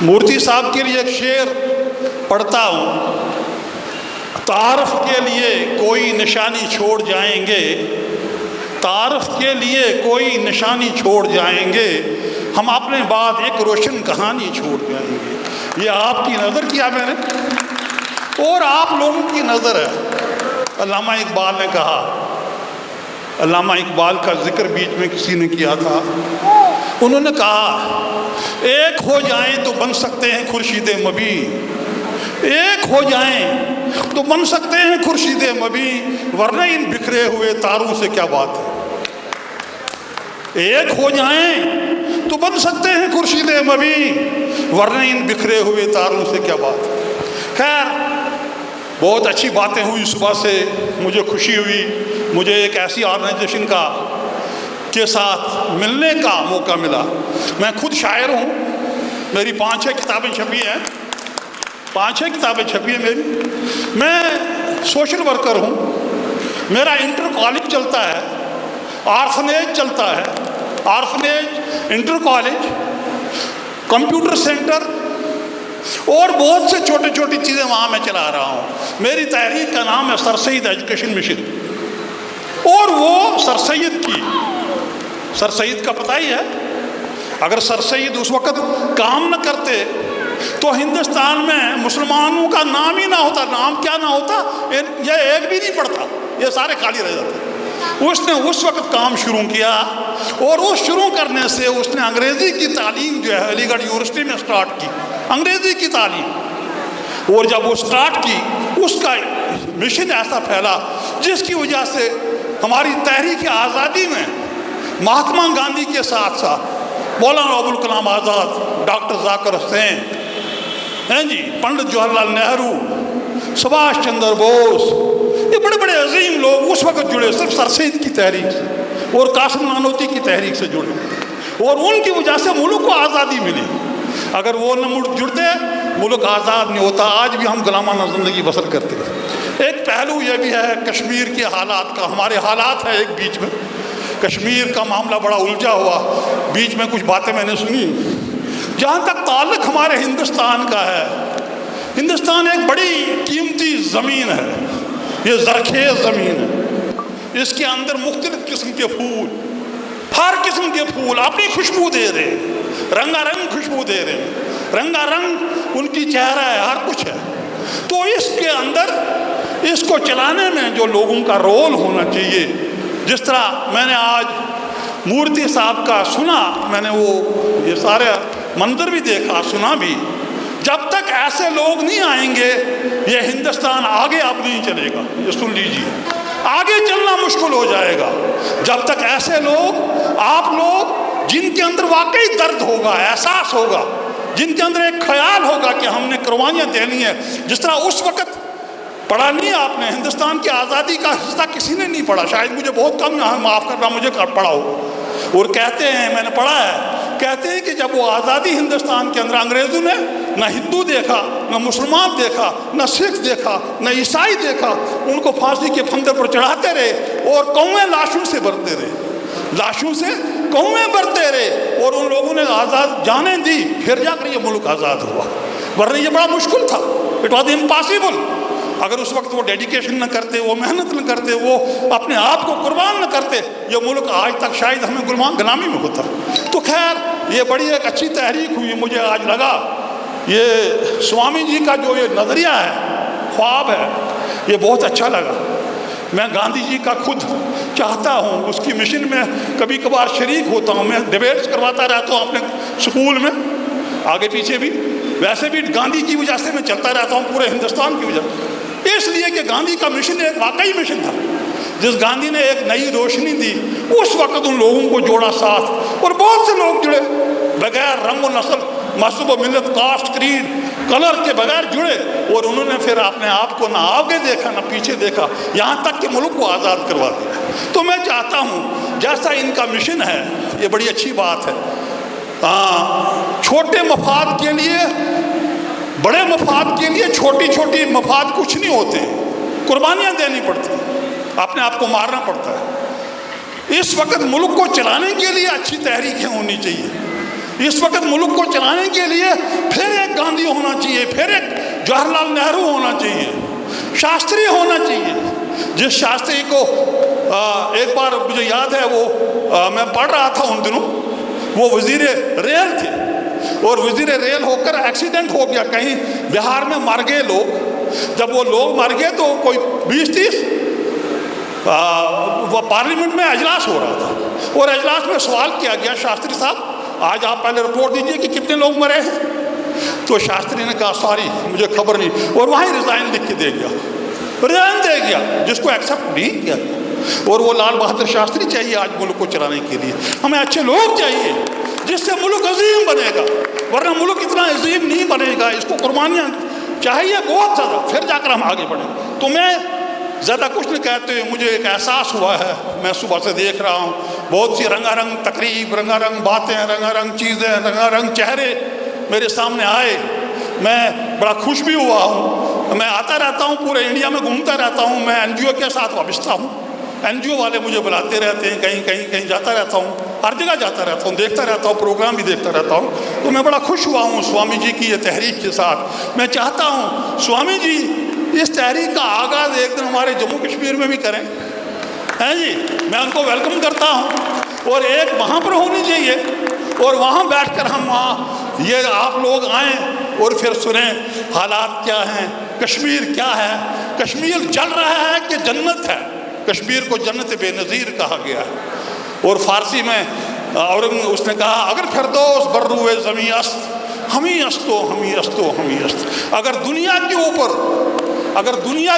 مورتی صاحب کے لیے ایک شعر پڑھتا ہوں. تعارف کے لیے کوئی نشانی چھوڑ جائیں گے، تعارف کے لیے کوئی نشانی چھوڑ جائیں گے، ہم اپنے بعد ایک روشن کہانی چھوڑ جائیں گے. یہ آپ کی نظر کیا میں نے اور آپ لوگوں کی نظر ہے. علامہ اقبال نے کہا، علامہ اقبال کا ذکر بیچ میں کسی نے کیا تھا، انہوں نے کہا ایک ہو جائیں تو بن سکتے ہیں خورشید مبیں، ایک ہو جائیں تو بن سکتے ہیں خورشید مبیں، ورنہ ان بکھرے ہوئے تاروں سے کیا بات ہے. ایک ہو جائیں تو بن سکتے ہیں خورشید مبیں، ورنہ ان بکھرے ہوئے تاروں سے کیا بات ہے. خیر بہت اچھی باتیں ہوئی صبح سے، مجھے خوشی ہوئی. مجھے ایک ایسی آرگنائزیشن کے ساتھ ملنے کا موقع ملا. میں خود شاعر ہوں، میری 5-6 کتابیں چھپی ہیں، 5-6 کتابیں چھپی ہیں میری. میں سوشل ورکر ہوں، میرا انٹر کالج چلتا ہے، آرفنیج چلتا ہے، orphanage, inter college, computer centre اور بہت سے چھوٹی چھوٹی چیزیں وہاں میں چلا رہا ہوں. میری تحریک کا نام ہے سر سید ایجوکیشن مشن، اور وہ سر سید کی، سر سید کا پتہ ہی ہے. اگر سر سید اس وقت کام نہ کرتے تو ہندوستان میں مسلمانوں کا نام ہی نہ ہوتا. نام کیا نہ ہوتا، یہ ایک بھی نہیں پڑتا، یہ سارے خالی رہ جاتے. اس نے اس وقت کام شروع کیا، اور اس شروع کرنے سے اس نے انگریزی کی تعلیم جو ہے علی گڑھ یونیورسٹی میں سٹارٹ کی، انگریزی کی تعلیم. اور جب وہ سٹارٹ کی، اس کا مشن ایسا پھیلا جس کی وجہ سے ہماری تحریک آزادی میں مہاتما گاندھی کے ساتھ ساتھ مولانا ابوالکلام آزاد، ڈاکٹر ذاکر حسین، پنڈت جواہر لال نہرو، سبھاش چندر بوس، یہ بڑے بڑے عظیم لوگ اس وقت جڑے صرف سر سید کی تحریک سے اور قاسم نانوتی کی تحریک سے جڑے، اور ان کی وجہ سے ملک کو آزادی ملی. اگر وہ نہ جڑتے ملک آزاد نہیں ہوتا. آج بھی ہم غلامانہ زندگی بسر کرتے ہیں. ایک پہلو یہ بھی ہے کشمیر کے حالات کا، ہمارے حالات ہیں. ایک بیچ میں کشمیر کا معاملہ بڑا الجھا ہوا، بیچ میں کچھ باتیں میں نے سنی. جہاں تک تعلق ہمارے ہندوستان کا ہے، ہندوستان ایک بڑی قیمتی زمین ہے، یہ زرخیز زمین ہے. اس کے اندر مختلف قسم کے پھول، ہر قسم کے پھول اپنی خوشبو دے رہے ہیں، رنگا رنگ خوشبو دے رہے ہیں، رنگا رنگ ان کی چہرہ ہے، ہر کچھ ہے. تو اس کے اندر اس کو چلانے میں جو لوگوں کا رول ہونا چاہیے، جس طرح میں نے آج مورتی صاحب کا سنا، میں نے وہ یہ سارے منظر بھی دیکھا، سنا بھی. جب تک ایسے لوگ نہیں آئیں گے یہ ہندوستان آگے اب نہیں چلے گا. یہ سن لیجیے، آگے چلنا مشکل ہو جائے گا جب تک ایسے لوگ، آپ لوگ جن کے اندر واقعی درد ہوگا، احساس ہوگا، جن کے اندر ایک خیال ہوگا کہ ہم نے قربانیاں دینی ہے. جس طرح اس وقت پڑھا نہیں آپ نے، ہندوستان کی آزادی کا حصہ کسی نے نہیں پڑھا، شاید مجھے بہت کم، معاف کرنا مجھے پڑھا ہو. اور کہتے ہیں، میں نے پڑھا ہے، کہتے ہیں کہ جب وہ آزادی ہندوستان کے اندر، انگریزوں نے نہ ہندو دیکھا، نہ مسلمان دیکھا، نہ سکھ دیکھا، نہ عیسائی دیکھا، ان کو پھانسی کے پھندے پر چڑھاتے رہے اور قومیں لاشوں سے بھرتے رہے، لاشوں سے قومیں بھرتے رہے، اور ان لوگوں نے آزاد جانیں دی، پھر جا کر یہ ملک آزاد ہوا. ورنہ یہ بڑا مشکل تھا، اٹ واز امپاسبل. اگر اس وقت وہ ڈیڈیکیشن نہ کرتے، وہ محنت نہ کرتے، وہ اپنے آپ کو قربان نہ کرتے، یہ ملک آج تک شاید ہمیں غلامی میں ہوتا. تو خیر یہ بڑی ایک اچھی تحریک ہوئی. مجھے آج لگا یہ سوامی جی کا جو یہ نظریہ ہے، خواب ہے، یہ بہت اچھا لگا. میں گاندھی جی کا خود چاہتا ہوں، اس کی مشن میں کبھی کبھار شریک ہوتا ہوں. میں ڈیبیٹس کرواتا رہتا ہوں اپنے سکول میں، آگے پیچھے بھی. ویسے بھی گاندھی کی وجہ سے میں چلتا رہتا ہوں، پورے ہندوستان کی وجہ سے، اس لیے کہ گاندھی کا مشن ایک واقعی مشن تھا. جس گاندھی نے ایک نئی روشنی دی، اس وقت ان لوگوں کو جوڑا ساتھ، اور بہت سے لوگ جڑے بغیر رنگ و نسل، مذہب و ملت، کاسٹ، کریڈ، کلر کے بغیر جڑے، اور انہوں نے پھر اپنے آپ کو نہ آگے دیکھا نہ پیچھے دیکھا، یہاں تک کہ ملک کو آزاد کروا دیا. تو میں چاہتا ہوں جیسا ان کا مشن ہے، یہ بڑی اچھی بات ہے. چھوٹے مفاد کے لیے، بڑے مفاد کے لیے چھوٹی چھوٹی مفاد کچھ نہیں ہوتے، قربانیاں دینی پڑتی. اپنے آپ کو مارنا پڑتا ہے۔ اس وقت ملک کو چلانے کے لیے اچھی تحریکیں ہونی چاہیے، اس وقت ملک کو چلانے کے لیے پھر ایک گاندھی ہونا چاہیے، پھر ایک جواہر لال نہرو ہونا چاہیے، شاستری ہونا چاہیے، جس شاستری کو ایک بار مجھے یاد ہے، وہ میں پڑھ رہا تھا ان دنوں، وہ وزیر ریل تھے، اور وزیر ریل ہو کر ایکسیڈنٹ ہو گیا، کہیں بہار میں مر گئے لوگ۔ جب وہ لوگ مر گئے تو کوئی 20-30 وہ پارلیمنٹ میں اجلاس ہو رہا تھا، اور اجلاس میں سوال کیا گیا، شاستری صاحب آج آپ پہلے رپورٹ دیجئے کہ کتنے لوگ مرے ہیں۔ تو شاستری نے کہا سوری مجھے خبر نہیں، اور وہیں ریزائن لکھ کے دے گیا، ریزائن دے گیا، جس کو ایکسیپٹ نہیں کیا۔ اور وہ لال بہادر شاستری چاہیے آج ملک کو چلانے کے لیے، ہمیں اچھے لوگ چاہیے جس سے ملک عظیم بنے گا، ورنہ ملک اتنا عظیم نہیں بنے گا، اس کو قربانیاں چاہیے بہت زیادہ، پھر جا کر ہم آگے بڑھیں۔ تو میں زیادہ کچھ نہیں کہتے ہوئے مجھے ایک احساس ہوا ہے، میں صبح سے دیکھ رہا ہوں بہت سی رنگا رنگ تقریب، رنگا رنگ باتیں، رنگا رنگ چیزیں، رنگا رنگ چہرے میرے سامنے آئے، میں بڑا خوش بھی ہوا ہوں۔ میں آتا رہتا ہوں، پورے انڈیا میں گھومتا رہتا ہوں، میں این جی او کے ساتھ وابستہ ہوں، این جی او والے مجھے بلاتے رہتے ہیں، کہیں جاتا رہتا ہوں، ہر جگہ جاتا رہتا ہوں، دیکھتا رہتا ہوں، پروگرام بھی دیکھتا رہتا ہوں۔ تو میں بڑا خوش ہوا ہوں سوامی جی کی یہ تحریک کے ساتھ۔ میں چاہتا ہوں سوامی جی اس تحریک کا آغاز ایک دن ہمارے جموں کشمیر میں بھی کریں، ہیں جی، میں ان کو ویلکم کرتا ہوں، اور ایک وہاں پر ہونی چاہیے، اور وہاں بیٹھ کر ہم وہاں یہ آپ لوگ آئیں اور پھر سنیں حالات کیا ہیں، کشمیر کیا ہے، کشمیر جل رہا ہے کہ جنت ہے، کشمیر کو جنت بے نظیر کہا گیا ہے۔ اور فارسی میں اس نے کہا اگر فردوس بر روئے زمیں است ہمیں استو ہمیں استو ہمیں است، اگر دنیا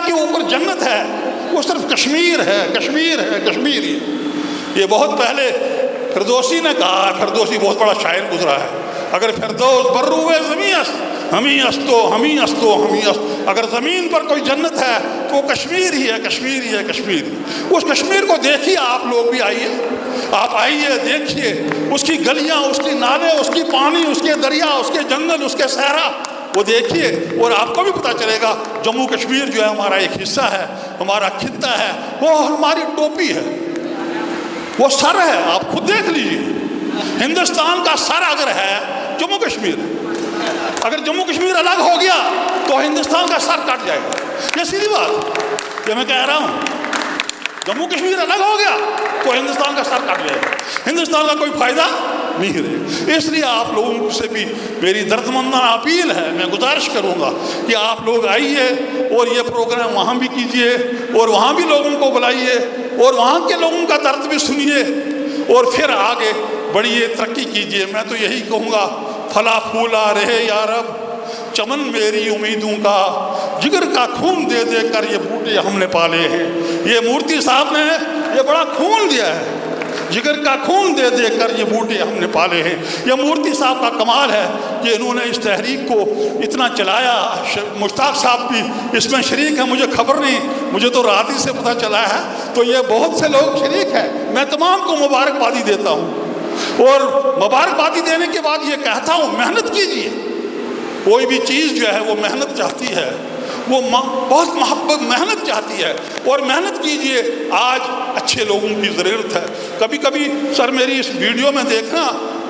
کے اوپر جنت ہے وہ صرف کشمیر ہے، کشمیر ہے، کشمیر ہی۔ یہ بہت پہلے فردوسی نے کہا ہے، فردوسی بہت بڑا شاعر گزرا ہے، اگر فردوس بر روئے زمیں است ہمیں استو ہمیں استو ہمیں است، اگر زمین پر کوئی جنت ہے تو وہ کشمیر ہی ہے، کشمیر ہی ہے، کشمیر ہی۔ اس کشمیر کو دیکھیے، آپ لوگ بھی آئیے، آپ آئیے، دیکھیے اس کی گلیاں، اس کی نالے، اس کی پانی، اس کے دریا، اس کے جنگل، اس کے صحرا، وہ دیکھیے، اور آپ کو بھی پتہ چلے گا جموں کشمیر جو ہے ہمارا ایک حصہ ہے، ہمارا خطہ ہے، وہ ہماری ٹوپی ہے، وہ سر ہے، آپ خود دیکھ لیجیے، ہندوستان کا سر اگر ہے جموں کشمیر ہے، اگر جموں کشمیر الگ ہو گیا تو ہندوستان کا سر کٹ جائے گا، یہ سیدھی بات، یہ میں کہہ رہا ہوں، جموں کشمیر الگ ہو گیا تو ہندوستان کا سر کٹ جائے گا، ہندوستان کا کوئی فائدہ نہیں رہے۔ اس لیے آپ لوگوں سے بھی میری دردمندانہ اپیل ہے، میں گزارش کروں گا کہ آپ لوگ آئیے اور یہ پروگرام وہاں بھی کیجئے، اور وہاں بھی لوگوں کو بلائیے، اور وہاں کے لوگوں کا درد بھی سنیے، اور پھر آگے بڑھیے، ترقی کیجئے۔ میں تو یہی کہوں گا پھلا پھولا رہے یا رب چمن میری امیدوں کا، جگر کا خون دے دے کر یہ بوٹے ہم نے پالے ہیں۔ یہ مورتی صاحب نے یہ بڑا خون دیا ہے، جگر کا خون دے دے کر یہ بوٹے ہم نے پالے ہیں۔ یہ مورتی صاحب کا کمال ہے کہ انہوں نے اس تحریک کو اتنا چلایا۔ مشتاق صاحب بھی اس میں شریک ہے، مجھے خبر نہیں، مجھے تو رات ہی سے پتہ چلا ہے، تو یہ بہت سے لوگ شریک ہیں۔ میں تمام کو مبارکبادی دیتا ہوں، اور مبارکبادی دینے کے بعد یہ کہتا ہوں محنت کیجیے، کوئی بھی چیز جو ہے وہ محنت چاہتی ہے، وہ بہت محنت چاہتی ہے، اور محنت کیجئے۔ آج اچھے لوگوں کی ضرورت ہے۔ کبھی کبھی سر میری اس ویڈیو میں دیکھنا،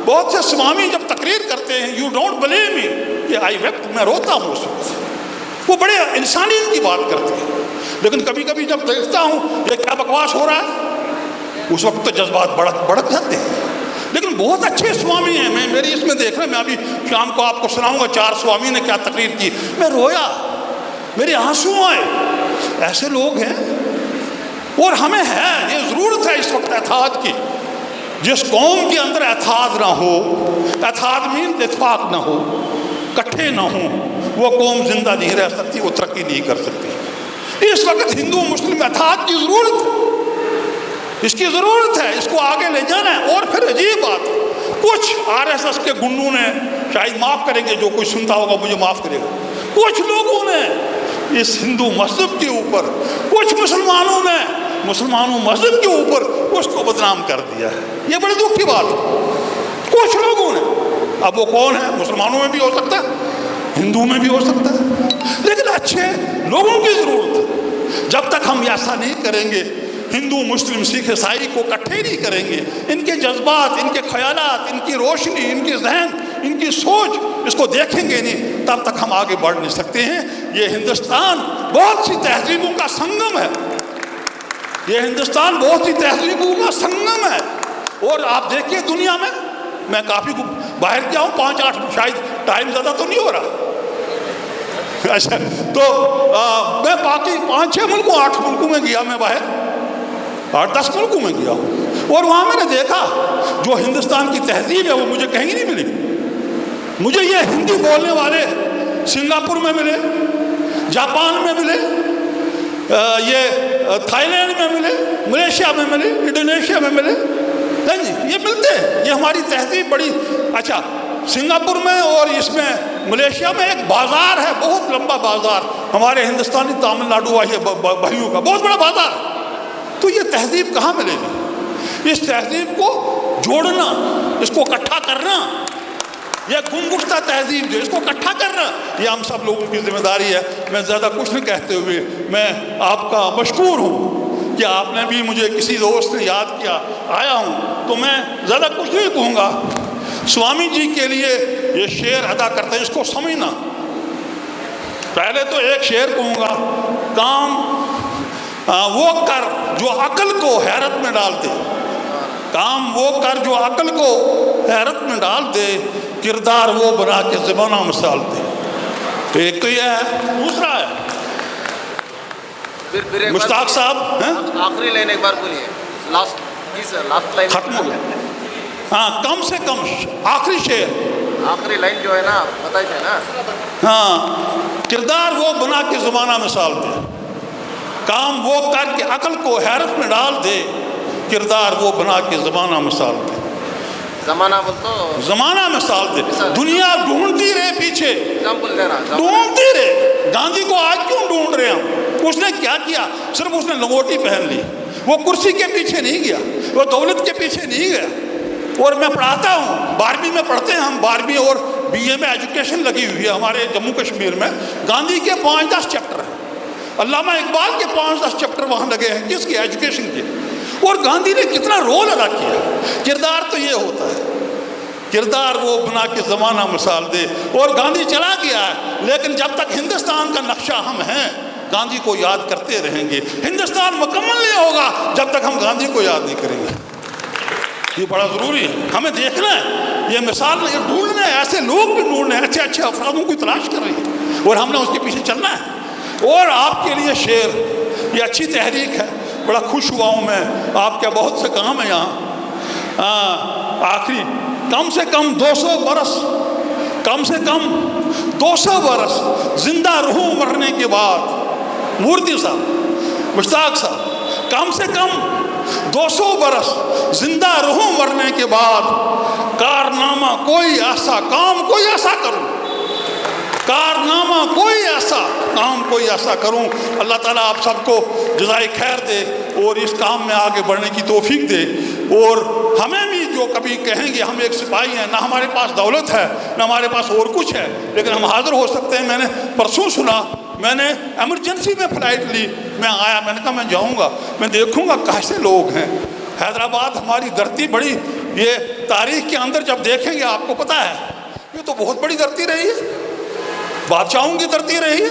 بہت سے سوامی جب تقریر کرتے ہیں، یو ڈونٹ بلیو می، کہ آئی ویپٹ، میں روتا ہوں اس وقت، وہ بڑے انسانیت کی بات کرتے ہیں، لیکن کبھی کبھی جب دیکھتا ہوں یہ کیا بکواس ہو رہا ہے، اس وقت تو جذبات بڑک جاتے ہیں۔ لیکن بہت اچھے سوامی ہیں، میں میری اس میں دیکھ رہا، میں ابھی شام کو آپ کو سناؤں گا 4 سوامی نے کیا تقریر کی، میں رویا، میرے آنسو آئے۔ ایسے لوگ ہیں، اور ہمیں ہے، یہ ضرورت ہے اس وقت اتحاد کی۔ جس قوم کے اندر اتحاد نہ ہو، اتحاد مین اتفاق نہ ہو، کٹھے نہ ہوں، وہ قوم زندہ نہیں رہ سکتی، وہ ترقی نہیں کر سکتی۔ اس وقت ہندو مسلم اتحاد کی ضرورت ہے، اس کی ضرورت ہے، اس کو آگے لے جانا ہے۔ اور پھر عجیب بات، کچھ RSS کے گنڈوں نے، شاید معاف کریں گے جو کوئی سنتا ہوگا مجھے معاف کرے گا، کچھ لوگوں نے اس ہندو مذہب کے اوپر، کچھ مسلمانوں نے مسلمانوں مذہب کے اوپر اس کو بدنام کر دیا ہے۔ یہ بڑے دکھ کی بات ہے، کچھ لوگوں نے۔ اب وہ کون ہے؟ مسلمانوں میں بھی ہو سکتا ہے، ہندو میں بھی ہو سکتا ہے، لیکن اچھے لوگوں کی ضرورت ہے۔ جب تک ہم ایسا نہیں کریں گے ہندو مسلم سکھ عیسائی کو اکٹھے نہیں کریں گے، ان کے جذبات، ان کے خیالات، ان کی روشنی، ان کے ذہن، ان کی سوچ اس کو دیکھیں گے نہیں، تب تک ہم آگے بڑھ نہیں سکتے ہیں۔ یہ ہندوستان بہت سی تہذیبوں کا سنگم ہے، یہ ہندوستان بہت سی تہذیبوں کا سنگم ہے۔ اور آپ دیکھیے دنیا میں کافی باہر گیا ہوں، 5-8 شاید ٹائم زیادہ تو نہیں ہو رہا، اچھا تو میں باقی 5-6 ملکوں 8 ملکوں میں گیا، میں باہر 8-10 ملکوں میں گیا ہوں، اور وہاں میں نے دیکھا جو ہندوستان کی تہذیب ہے وہ مجھے کہیں نہیں ملی۔ مجھے یہ ہندی بولنے والے سنگاپور میں ملے، جاپان میں ملے، یہ تھائی لینڈ میں ملے، ملیشیا میں ملے، انڈونیشیا میں ملے، یہ ملتے ہیں۔ یہ ہماری تہذیب بڑی اچھا سنگاپور میں اور اس میں ملیشیا میں ایک بازار ہے، بہت لمبا بازار، ہمارے ہندوستانی تامل ناڈو بھائیوں کا بہت بڑا بازار ہے۔ تو یہ تہذیب کہاں ملے گی؟ اس تہذیب کو جوڑنا، اس کو اکٹھا کرنا، یہ گم گشتہ تہذیب جو اس کو اکٹھا کرنا، یہ ہم سب لوگوں کی ذمہ داری ہے۔ میں زیادہ کچھ نہیں کہتے ہوئے میں آپ کا مشکور ہوں کہ آپ نے بھی مجھے کسی دوست نے یاد کیا، آیا ہوں، تو میں زیادہ کچھ نہیں کہوں گا۔ سوامی جی کے لیے یہ شعر ادا کرتے ہیں، اس کو سمجھنا۔ پہلے تو ایک شعر کہوں گا، کام وہ کر جو عقل کو حیرت میں ڈال دے، کام وہ کر جو عقل کو حیرت میں ڈال دے، کردار وہ بنا کے زمانہ مثال دے۔ تو ایک تو یہ ہے، دوسرا ہے مشتاق صاحب آخری لائن ایک بار بولیے، لاسٹ لائن ختم ہو گیا۔ ہاں کم سے کم آخری شعر، آخری لائن جو ہے نا بتائی تھے نا، ہاں کردار وہ بنا کے زمانہ مثال دے، کام وہ کر کے عقل کو حیرت میں ڈال دے، کردار وہ بنا کے زمانہ مثال دے۔ زمانہ بول تو زمانہ مثال دے، دنیا ڈھونڈتی رہے پیچھے، ایگزامپل دے رہا، ڈھونڈتی رہے۔ گاندھی کو آج کیوں ڈھونڈ رہے ہیں؟ اس نے کیا کیا؟ صرف اس نے لنگوٹی پہن لی، وہ کرسی کے پیچھے نہیں گیا، وہ دولت کے پیچھے نہیں گیا۔ اور میں پڑھاتا ہوں، 12ویں میں پڑھتے ہیں ہم، 12ویں اور BA میں ایجوکیشن لگی ہوئی ہے ہمارے جموں کشمیر میں۔ گاندھی کے 5-10 چیپٹر ہیں، علامہ اقبال کے 5-10 چیپٹر وہاں لگے ہیں، کس کے؟ ایجوکیشن کے۔ اور گاندھی نے کتنا رول ادا کیا۔ کردار تو یہ ہوتا ہے، کردار وہ بنا کے زمانہ مثال دے۔ اور گاندھی چلا گیا ہے، لیکن جب تک ہندوستان کا نقشہ ہم ہیں، گاندھی کو یاد کرتے رہیں گے۔ ہندوستان مکمل نہیں ہوگا جب تک ہم گاندھی کو یاد نہیں کریں گے۔ یہ بڑا ضروری ہے، ہمیں دیکھنا ہے، یہ مثال یہ ڈھونڈنا ہے، ایسے لوگ بھی ڈھونڈنے ہیں، اچھے اچھے افرادوں کو تلاش کر رہے ہیں، اور ہم نے اس کے پیچھے چلنا ہے۔ اور آپ کے لیے شعر، یہ اچھی تحریک ہے، بڑا خوش ہوا ہوں میں، آپ کے بہت سے کام ہیں یہاں۔ آخری کم سے کم 200 برس، کم سے کم 200 برس زندہ رہوں مرنے کے بعد، مورتی صاحب، مشتاق صاحب، کم سے کم 200 برس زندہ رہوں مرنے کے بعد، کارنامہ کوئی ایسا کام کوئی ایسا کروں، کارنامہ کوئی ایسا کام کوئی ایسا کروں۔ اللہ تعالیٰ آپ سب کو جزائے خیر دے اور اس کام میں آگے بڑھنے کی توفیق دے۔ اور ہمیں بھی جو کبھی کہیں گے ہم ایک سپاہی ہیں، نہ ہمارے پاس دولت ہے نہ ہمارے پاس اور کچھ ہے، لیکن ہم حاضر ہو سکتے ہیں۔ میں نے پرسوں سنا، میں نے ایمرجنسی میں فلائٹ لی، میں آیا، میں نے کہا میں جاؤں گا، میں دیکھوں گا کیسے لوگ ہیں۔ حیدرآباد ہماری دھرتی بڑی، یہ تاریخ کے اندر جب دیکھیں گے آپ کو پتہ ہے یہ تو بہت بڑی دھرتی رہی ہے، بادشاہوں کی دھرتی رہی ہے۔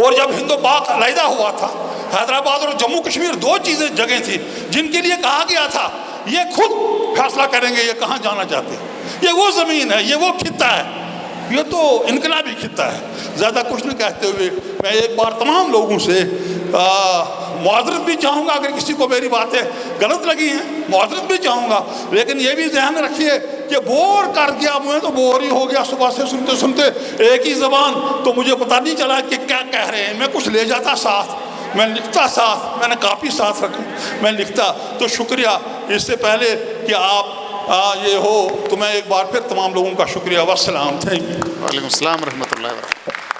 اور جب ہند و پاک علیحدہ ہوا تھا، حیدرآباد اور جموں کشمیر 2 چیزیں جگہیں تھیں جن کے لیے کہا گیا تھا یہ خود فیصلہ کریں گے یہ کہاں جانا چاہتے ہیں، یہ وہ زمین ہے، یہ وہ خطہ ہے، یہ تو انقلابی خطہ ہے۔ زیادہ کچھ نہیں کہتے ہوئے میں ایک بار تمام لوگوں سے معذرت بھی چاہوں گا، اگر کسی کو میری باتیں غلط لگی ہیں معذرت بھی چاہوں گا، لیکن یہ بھی ذہن رکھیے کہ بور کر دیا میں تو بور ہی ہو گیا، صبح سے سنتے سنتے ایک ہی زبان، تو مجھے پتہ نہیں چلا کہ کیا کہہ رہے ہیں۔ میں کچھ لے جاتا ساتھ، میں لکھتا ساتھ، میں نے کاپی ساتھ رکھی، میں لکھتا۔ تو شکریہ، اس سے پہلے کہ آپ یہ ہو تو میں ایک بار پھر تمام لوگوں کا شکریہ، والسلام، تھینک یو۔ وعلیکم السلام ورحمۃ اللہ وبرکاتہ۔